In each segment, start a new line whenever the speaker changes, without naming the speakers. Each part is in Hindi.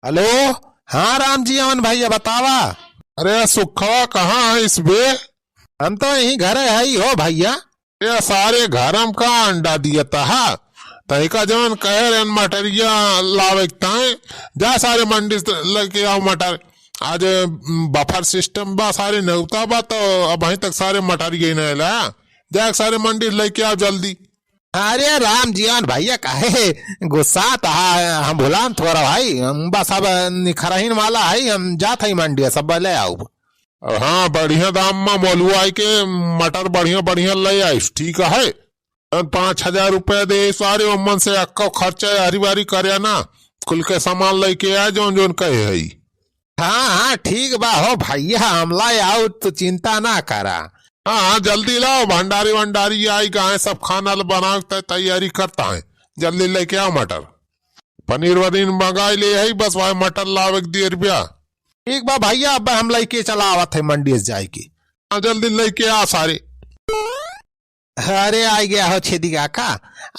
हेलो। हाँ राम जी अमन भैया बतावा।
अरे सुखवा कहाँ है इस बे?
हम तो यही घर है ही हो भैया।
ये सारे घर हम का अंडा दिया था तहिका जवन कहे रहे मटरिया लावे ताए जा सारे मंडी से लेके आओ मटर। आज बफर सिस्टम बा सारे नौता बा तो अब वहीं तक सारे मटरिया ही नहीं लाया। जा सारे मंडी से लेके आओ जल्दी।
अरे राम जीवन भैया काहे गुस्सा था, हम भुलान थोड़ा भाई, हम बस अब निखरहीन वाला है, हम जात है मंडी सब ले आओ।
हाँ बढ़िया दाम में मोलुआ आई के मटर बढ़िया बढ़िया ले आईस ठीक है। 5,000 रुपया दे सारे उमन से अक्का खर्चा हरी बारी करे ना कुल के सामान लेके आए जोन जोन कहे है।
हाँ हाँ ठीक बा हो भैया, हम ला आओ तो चिंता ना करा।
हाँ जल्दी लाओ, भंडारी वंडारी आई गए सब खाना बना तैयारी करता है। जल्दी लेके आओ मटर। पनीर वनीर मंगाई ले है बस भाई मटर लाओ 1 रुपया।
ठीक बा भैया, अब हम लेके चला आवत है मंडी से जाए की।
हाँ जल्दी लेके आ सारे।
अरे आ गया हो छेदी काका,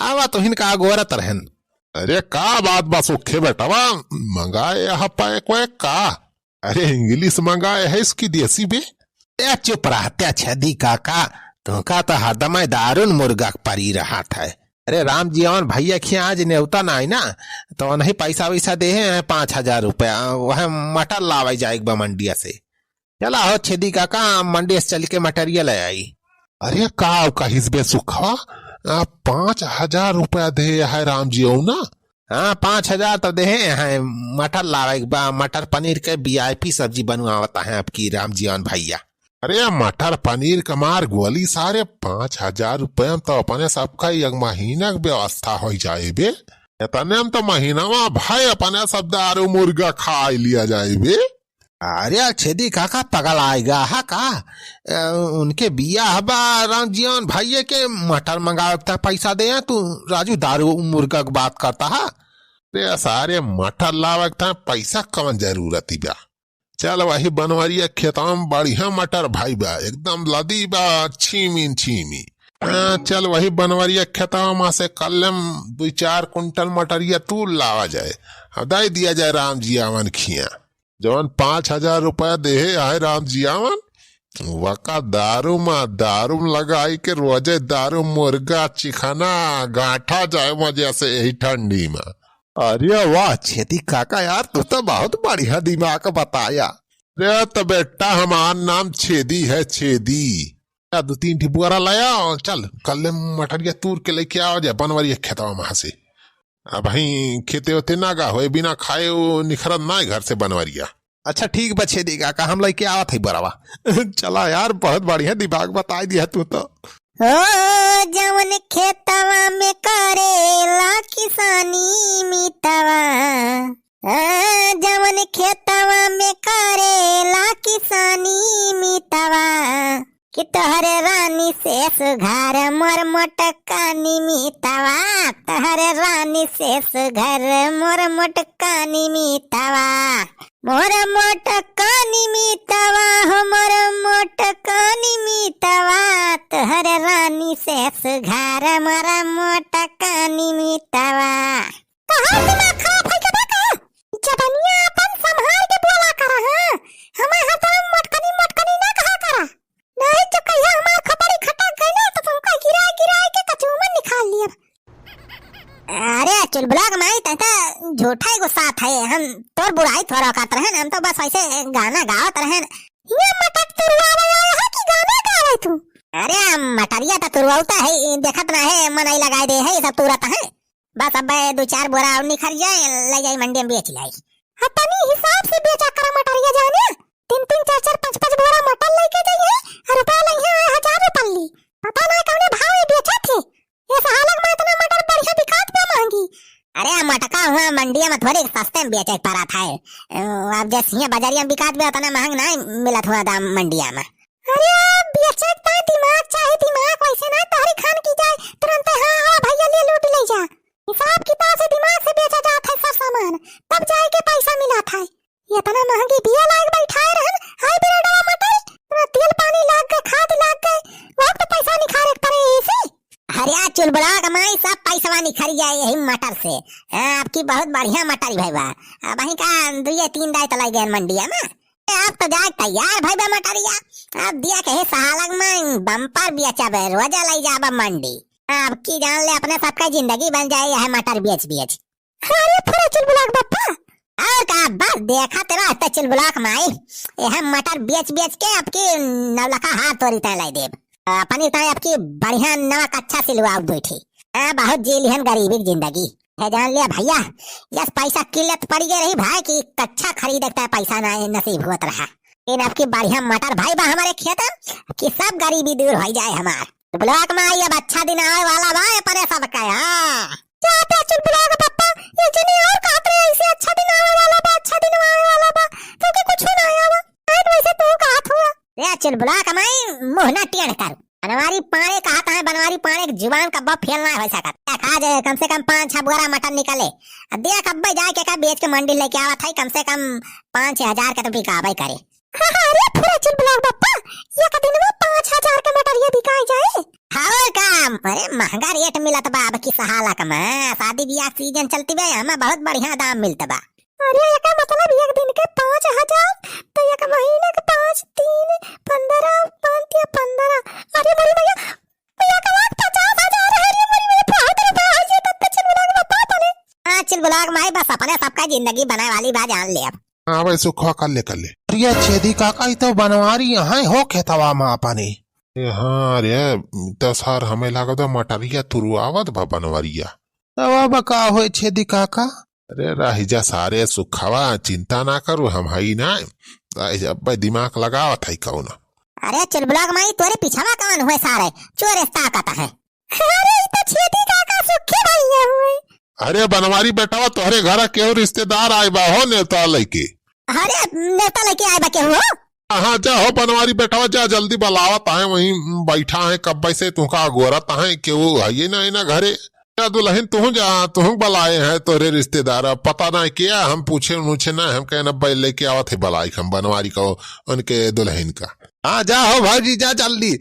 आवा तो हिनका गोरत रहन।
अरे का बात बस उखे बेटा मंगाए यहाँ पाए कोई का? अरे इंग्लिश मंगाए है इसकी देसी बे।
चुप रहते छेदी काका, तुमका तो हरदम दारुण मुर्गा परी रहा था। अरे राम जी और भैया खिया आज नेवता ना आई ना तो नहीं पैसा वैसा दे है 5,000 रुपया, वह मटर लावाई जाएगा मंडिया से। चला हो छेदी काका, मंडी से चल के मटरिया ले आई।
अरे का कहिस बे सुखा 5,000 रुपया दे है राम जी हो ना?
हाँ 5,000 तो दे हैं, मटर लावाई मटर पनीर के VIP सब्जी बनवाता है आपकी राम जी और भैया।
अरे मटर पनीर कमार गोली सारे 5,000 रुपये तो अपने सबका एक महीना की व्यवस्था हो जाए बे। इतने तो महीना में भाई अपने सब दारू मुर्गा खा लिया जाए बे।
अरे छेदी काका पगल आएगा हा का, उनके बिया हबा राम जी और भैया के मटर मंगाता पैसा दे तू राजू दारू मुर्गा की बात करता है।
अरे सारे मटर लावता पैसा कौन जरूरत ही बा। चल वही बनवरिया खेता में बढ़िया मटर भाई बा एकदम लदी बा छीमी छीमी। चल वही बनवरिया खेता में से कलम 2-4 कुंटल मटरिया तू लावा जाए, हदाई दिया जाए राम जी आवन खिया। जवन 5,000 रुपया दे है राम जी आवन वका दारू में दारू लगाई के रोजे दारू मुर्गा चिखाना गांठा जाए मजे से यही ठंडी में।
अरे वाह छेदी काका यार, तू तो बहुत बढ़िया दिमाग बताया।
रे तो बेटा हमारा नाम छेदी है छेदी। 2-3 टिपुआरा लाया और चल कल मटरिया तूर के लेके आओ जाए बनवरिया खेता वहां से। अब वही खेते होते ना गा हो बिना खाए निखरत ना घर से बनवरिया।
अच्छा ठीक बा छेदी काका, हम लेके आवत है बरावा। चला यार बहुत बढ़िया दिमाग बता दिया तू तो।
जवन खेतवा में करेला किसानी मितवा, जवन खेतवा में करेला किसानी मितवा, कि तोहरे रानी से सुघर मोर मोटका निमितवा, तोहरे रानी से सुघर मोर मोटका निमितवा, मोर मोटका निमितवा हो मोर मोटका निमितवा, तोहरे रानी से सुघर मोर मोटका निमितवा। कहाँ दिमाग खराब है के बाका? जबनिया अपन संभाल के बोला करा है, हमें हतरम मोटकनी मोटकनी ना कहा करा, नहीं तो कहिया हमार खपड़ी खटक गई ना तो तुमका गिरा गिरा के कचूमन निकाल लिया। अरे चुलबुला कमाई तता झूठा ही गुस्सा था, हम तोर बुराई थोड़ा कात रहन, हम तो बस ऐसे गाना गावत रहन। ये मटक तुरवावे है कि गाना गावे तू? अरे मटरिया तो तुरवाउता है, देखत ना है मनई लगाए दे है सब तुरत है। बस अब 2-4 बोरा और निखर जाए ले जाए मंडी में बेच लाई। अपनी हिसाब से बेचा कर मटरिया जाने 3-3 4-4 5-5 बोरा मटर लेके जाइए और रुपया लइहे 1,000 रुपया ली। पता ना कौने भाव में बेचा थे, ये हालत में इतना मटर बढ़िया बिकात पे महंगी। अरे मटका हुआ मंडिया में थोड़ी सस्ते में बेचे पड़ा था, अब जैसे बाजारिया में बिकात भी उतना महंग नहीं मिलत हुआ दाम मंडिया में। अरे बेचे का दिमाग चाहिए, दिमाग वैसे ना तोहरी खान की जाए तुरंत हां भैया ले लूट ले जा। हिसाब किताब से दिमाग से बेचा जाता है सब सामान, तब जाए के पैसा मिला था। ये इतना महंगी बिया लाग बैठाए रहन, हाय बिरडा मटर पूरा तेल पानी लाग गए, खाद लाग गए, वक्त पैसा निखारे पड़े इसे। अरे चुलबुला कमाई सब पैसा निखर जाए यही मटर से। आपकी बहुत बढ़िया मटारी भाई बा। अब वही का 2-3 दाई तलाई गए मंडिया में। अब तो जाए तैयार भाई बा मटारिया। अब दिया कहे सहालग में बम्पर बेचब रोजा लाई जाब मंडी। अब की जान ले अपने सबका जिंदगी बन जाए यह मटर बेच। अरे थोड़ा चुलबुलाक बप्पा और का बस देखा तेरा इतना चुलबुलाक माई यह मटर बेच के आपकी नवलखा हाथ तोड़ी तय लाई देब। अपनी तय आपकी बढ़िया नमक अच्छा सिलवा बैठी। बहुत जी लिहन गरीबी की जिंदगी है जान लिया भैया। यस पैसा किल्लत पड़ी गई रही भाई की कच्चा खरीदता है पैसा ना नसीब होत रहा। इन आपकी बढ़िया मटर भाई बा हमारे खेत कि सब गरीबी दूर हो जाए हमार। ब्लॉक में आई अब अच्छा दिन आए वाला बा अपने सब का। जाते चुल ब्लॉक पप्पा ये जने और कहत रहे ऐसे अच्छा दिन आवे वाला बा अच्छा दिन आवे वाला बा तो कुछ ना आया बा। आज वैसे तू कहत हुआ रे चुल ब्लॉक में मुंह ना टेढ़ कर। बनवारी पाने कहता है बनवारी पाने जुबान का बप फैलना है वैसा कर। खा जाए कम से कम 5-6 बोरा मटन निकले। अब देख अब जाए के का बेच के मंडी लेके आवा था कम से कम 5-6 हजार का तो बिकावे करे। अरे पूरा चुल ब्लॉक पप्पा ये का दिन में 5,000 का मटर ये बिकाई जाए। हाँ काम अरे महंगा रेट मिलत बा अब की सहालक में शादी ब्याह सीजन चलती बा हमें बहुत बढ़िया दाम मिलत बा। अरे ये का मतलब एक दिन के 5,000 तो एक महीने के 5 3 15 5 15 अरे बड़ी भैया भैया का 50,000 है रे बड़ी भैया बहुत रुपया है ये तब चल ब्लॉक बता तने। हां चल ब्लॉक माई बस अपने सबका जिंदगी बनाए वाली बात जान ले अब।
हाँ भाई सुखवा कर ले
अरे छेदी काका तो बनवारी यहाँ हो खेतवा में अपने।
हाँ रे तो सर हमें लागत मटरिया तुरुआवत भा बनवरिया।
अब का हो छेदी काका।
अरे राहिजा सारे सुखवा चिंता ना करू हम हई ना अब दिमाग लगावत है कौन।
अरे चल ब्लॉक माई तोरे पीछवा कौन हुए सारे चोर ताकत है। अरे तो छेदी काका सुखी भैया हुए।
अरे बनवारी बेटावा तोहरे घर के रिश्तेदार आए बा हो नेता लेके।
अरे नेता लेके आए बा के हो।
हाँ जा हो बनवारी बेटावा जा जल्दी बलावत है वहीं बैठा है कब से तुका गोरत है कि वो है ना घरे। क्या दुल्हन तू जा तू बलाए हैं तोरे रिश्तेदार पता ना क्या हम पूछे ना हम कहना बैल लेके आवत है बलाई हम बनवारी को उनके दुल्हन का।
हाँ जा हो भाजी जा जल्दी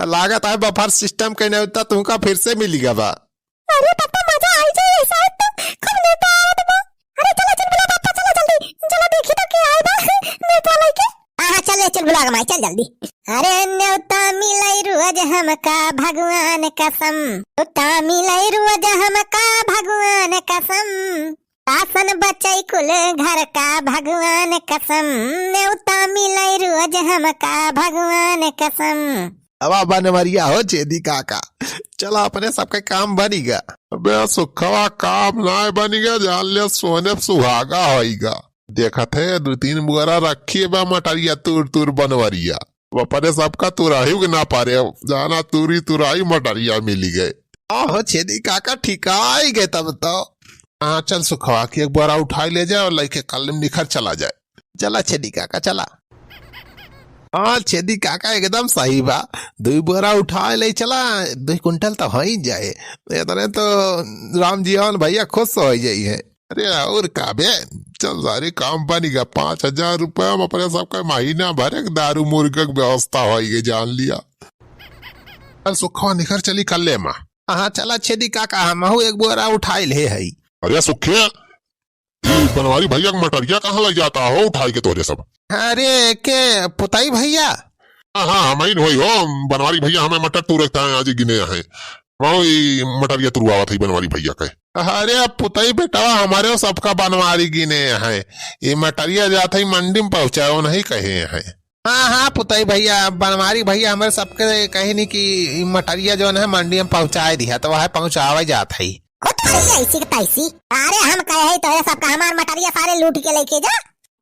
लागत है बफर सिस्टम के नहीं तुमका फिर से मिलेगा बा।
अरे पापा मजा आई जाए शायद तो खूब नेता आवत बा। अरे चलो चल बुला पापा चलो जल्दी चलो देखी तो क्या आए बा नेता लेके। हां चल चल बुला माई चल जल्दी। अरे न्योता मिलाई रोज हमका भगवान कसम न्योता मिलाई रोज हमका भगवान कसम शासन बचाई कुल घर का भगवान कसम न्योता मिलाई रोज हमका भगवान कसम।
अब बनवरिया हो छेदी काका चला अपने सबके काम बनीगा।
अबे सुखवा काम ना बनेगा जान ले सोने सुहागा होइगा। देखा थे 2-3 बुआरा रखिए बा मटरिया तुर बनवरिया वो परे सबका तुराही ना पारे जाना तुराई मटरिया मिली गए।
हो छेदी काका ठिकाई गए तब तो।
हाँ चल सुखवा की एक बोरा उठाई ले जाए और लेके कल निखर चला जाए।
चला छेदी काका चला। हाँ छेदी काका एकदम सही बा 2 बोरा उठा ले चला 2 कुंटल तो हो ही जाए इतने तो राम जी भैया खुश हो जाई है।
अरे और का बे चल सारे काम बनेगा 5,000 रुपया में अपने सबका महीना भर एक दारू मुर्गा की व्यवस्था होगी जान लिया। कल सुखवा निखर चली कल ले माँ।
हाँ चला छेदी काका हम एक बोरा उठाई ले है।
अरे सुखे बनवारी भैया का मटरिया कहाँ लग जाता हो उठाई के तोरे सब।
अरे के पुताई भैया।
हाँ हम ही हो बनवारी भैया हमें मटर तू रखता है आज गिने है वही मटरिया तुरुआवा थी बनवारी भैया के।
अरे पुताई बेटा हमारे सबका बनवारी गिने है
ये मटरिया जाता ही मंडी में पहुंचाओ नहीं कहे हैं।
हाँ पुताई भैया बनवारी भैया हमारे सबके कहे नहीं कि मटरिया जो है मंडी में पहुंचाए दिया तो वह पहुंचावा जाता ही।
अरे हम कहे तो सबका हमार मटरिया सारे लूट के लेके जा।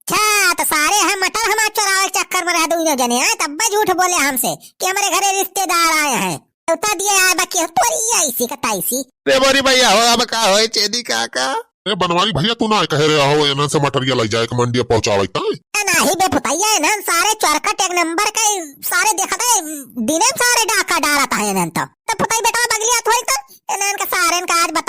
अच्छा तो सारे हम मटर हमारे चोरावे चक्कर में रह दो जने हैं तब झूठ बोले हमसे कि हमारे घरे रिश्तेदार आए हैं उता दिया आए बाकी तोरी ऐसी का ताईसी।
रे बोरी भैया हो अब का होए छेदी काका।
अरे बनवारी भैया तू ना कह रहे हो इन्हां से मटरिया लग जाए मंडी पहुंचावे
नहीं बे पुतैया है ना सारे चौरकट एक नंबर के सारे देखा था दिने सारे डाका डालता है तो पुताई बेटा बगलिया थोड़ी तो इन्हां का सारे का आज बता